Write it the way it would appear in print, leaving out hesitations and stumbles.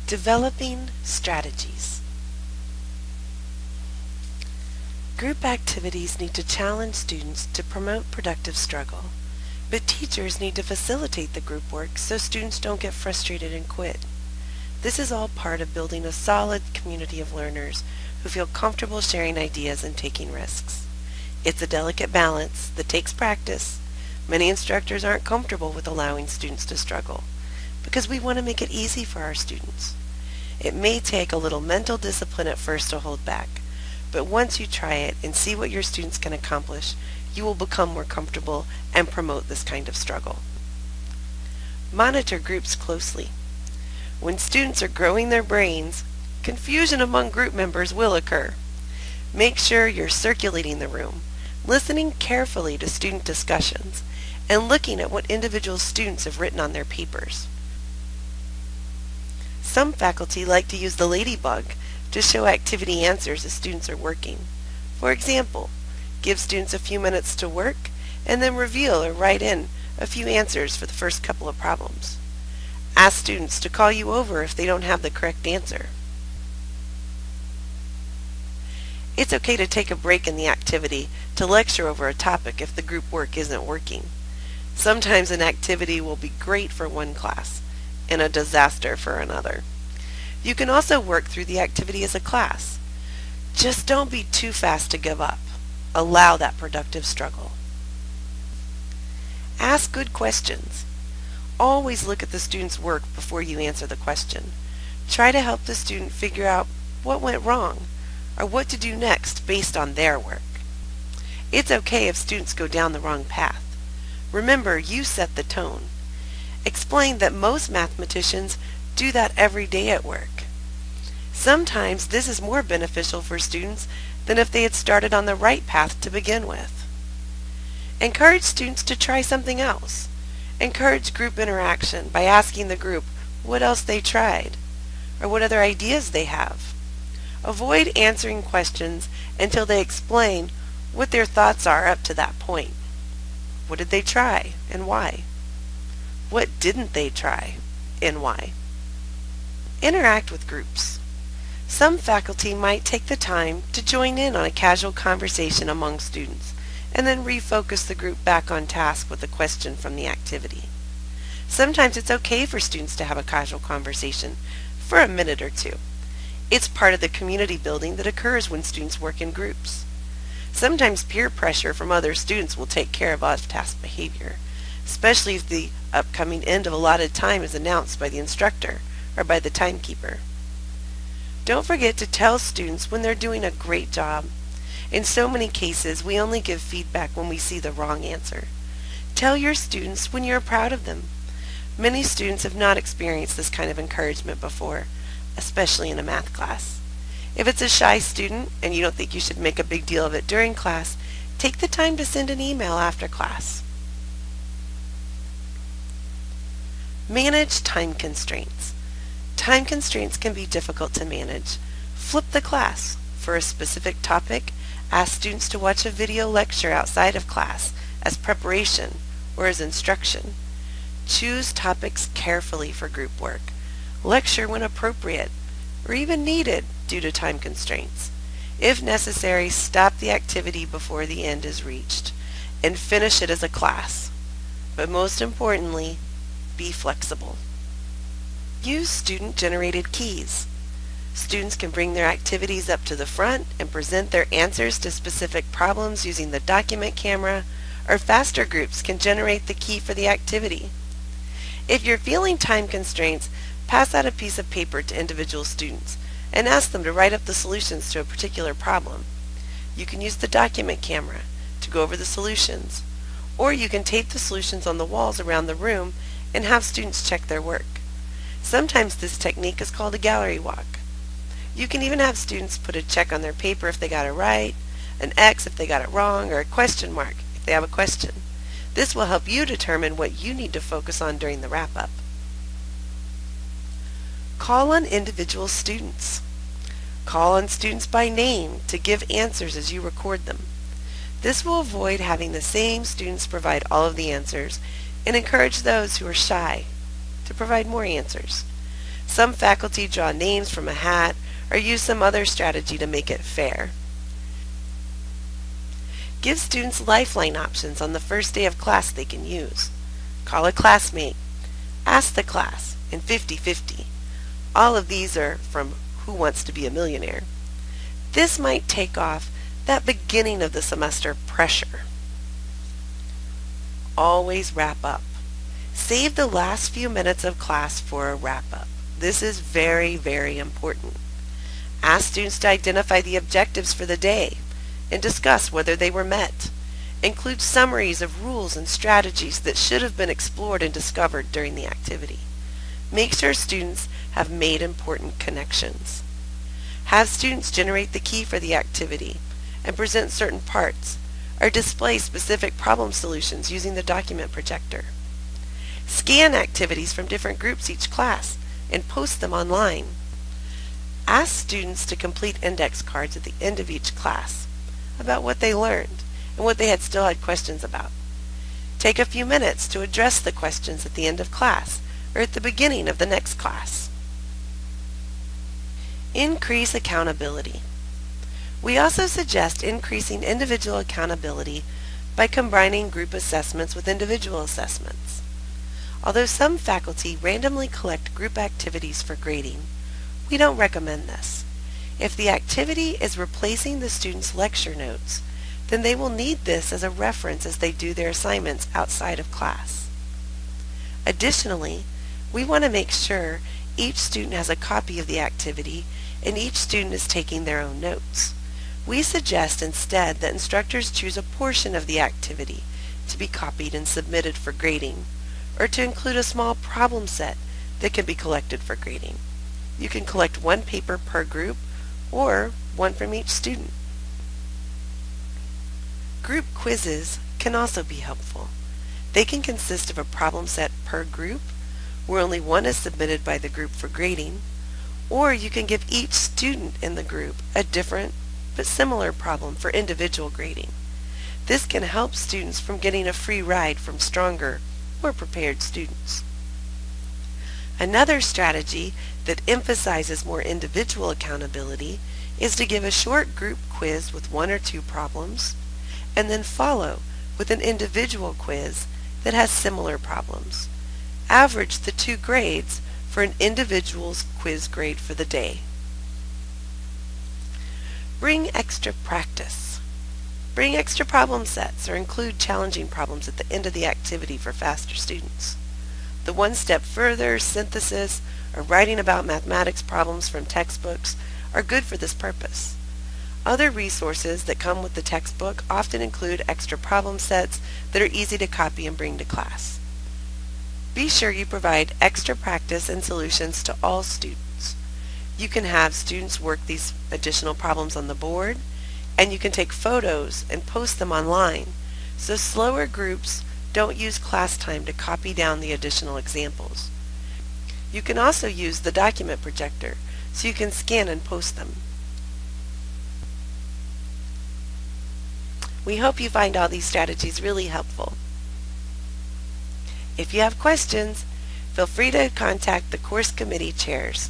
Developing strategies. Group activities need to challenge students to promote productive struggle, but teachers need to facilitate the group work so students don't get frustrated and quit. This is all part of building a solid community of learners who feel comfortable sharing ideas and taking risks. It's a delicate balance that takes practice. Many instructors aren't comfortable with allowing students to struggle because we want to make it easy for our students. It may take a little mental discipline at first to hold back, but once you try it and see what your students can accomplish, you will become more comfortable and promote this kind of struggle. Monitor groups closely. When students are growing their brains, confusion among group members will occur. Make sure you're circulating the room, listening carefully to student discussions, and looking at what individual students have written on their papers. Some faculty like to use the ladybug to show activity answers as students are working. For example, give students a few minutes to work and then reveal or write in a few answers for the first couple of problems. Ask students to call you over if they don't have the correct answer. It's okay to take a break in the activity to lecture over a topic if the group work isn't working. Sometimes an activity will be great for one class and a disaster for another. You can also work through the activity as a class. Just don't be too fast to give up. Allow that productive struggle. Ask good questions. Always look at the student's work before you answer the question. Try to help the student figure out what went wrong or what to do next based on their work. It's okay if students go down the wrong path. Remember, you set the tone. Explain that most mathematicians do that every day at work. Sometimes this is more beneficial for students than if they had started on the right path to begin with. Encourage students to try something else. Encourage group interaction by asking the group what else they tried or what other ideas they have. Avoid answering questions until they explain what their thoughts are up to that point. What did they try and why? What didn't they try and why? Interact with groups. Some faculty might take the time to join in on a casual conversation among students and then refocus the group back on task with a question from the activity. Sometimes it's okay for students to have a casual conversation for a minute or two. It's part of the community building that occurs when students work in groups. Sometimes peer pressure from other students will take care of off-task behavior, especially if the upcoming end of allotted time is announced by the instructor or by the timekeeper. Don't forget to tell students when they're doing a great job. In so many cases, we only give feedback when we see the wrong answer. Tell your students when you're proud of them. Many students have not experienced this kind of encouragement before, especially in a math class. If it's a shy student and you don't think you should make a big deal of it during class, take the time to send an email after class. Manage time constraints. Time constraints can be difficult to manage. Flip the class. For a specific topic, ask students to watch a video lecture outside of class as preparation or as instruction. Choose topics carefully for group work. Lecture when appropriate or even needed due to time constraints. If necessary, stop the activity before the end is reached and finish it as a class. But most importantly, be flexible. Use student-generated keys. Students can bring their activities up to the front and present their answers to specific problems using the document camera, or faster groups can generate the key for the activity. If you're feeling time constraints, pass out a piece of paper to individual students and ask them to write up the solutions to a particular problem. You can use the document camera to go over the solutions, or you can tape the solutions on the walls around the room and have students check their work. Sometimes this technique is called a gallery walk. You can even have students put a check on their paper if they got it right, an X if they got it wrong, or a question mark if they have a question. This will help you determine what you need to focus on during the wrap-up. Call on individual students. Call on students by name to give answers as you record them. This will avoid having the same students provide all of the answers and encourage those who are shy to provide more answers. Some faculty draw names from a hat or use some other strategy to make it fair. Give students lifeline options on the first day of class they can use. Call a classmate, ask the class, and 50-50. All of these are from Who Wants to Be a Millionaire. This might take off that beginning of the semester pressure. Always wrap up. Save the last few minutes of class for a wrap-up. This is very, very important. Ask students to identify the objectives for the day and discuss whether they were met. Include summaries of rules and strategies that should have been explored and discovered during the activity. Make sure students have made important connections. Have students generate the key for the activity and present certain parts, or display specific problem solutions using the document projector. Scan activities from different groups each class and post them online. Ask students to complete index cards at the end of each class about what they learned and what they still had questions about. Take a few minutes to address the questions at the end of class or at the beginning of the next class. Increase accountability. We also suggest increasing individual accountability by combining group assessments with individual assessments. Although some faculty randomly collect group activities for grading, we don't recommend this. If the activity is replacing the student's lecture notes, then they will need this as a reference as they do their assignments outside of class. Additionally, we want to make sure each student has a copy of the activity and each student is taking their own notes. We suggest instead that instructors choose a portion of the activity to be copied and submitted for grading, or to include a small problem set that can be collected for grading. You can collect one paper per group or one from each student. Group quizzes can also be helpful. They can consist of a problem set per group, where only one is submitted by the group for grading, or you can give each student in the group a different but similar problem for individual grading. This can help students from getting a free ride from stronger, more prepared students. Another strategy that emphasizes more individual accountability is to give a short group quiz with one or two problems, and then follow with an individual quiz that has similar problems. Average the two grades for an individual's quiz grade for the day. Bring extra practice. Bring extra problem sets or include challenging problems at the end of the activity for faster students. The one step further, synthesis, or writing about mathematics problems from textbooks are good for this purpose. Other resources that come with the textbook often include extra problem sets that are easy to copy and bring to class. Be sure you provide extra practice and solutions to all students. You can have students work these additional problems on the board, and you can take photos and post them online, so slower groups don't use class time to copy down the additional examples. You can also use the document projector, so you can scan and post them. We hope you find all these strategies really helpful. If you have questions, feel free to contact the course committee chairs.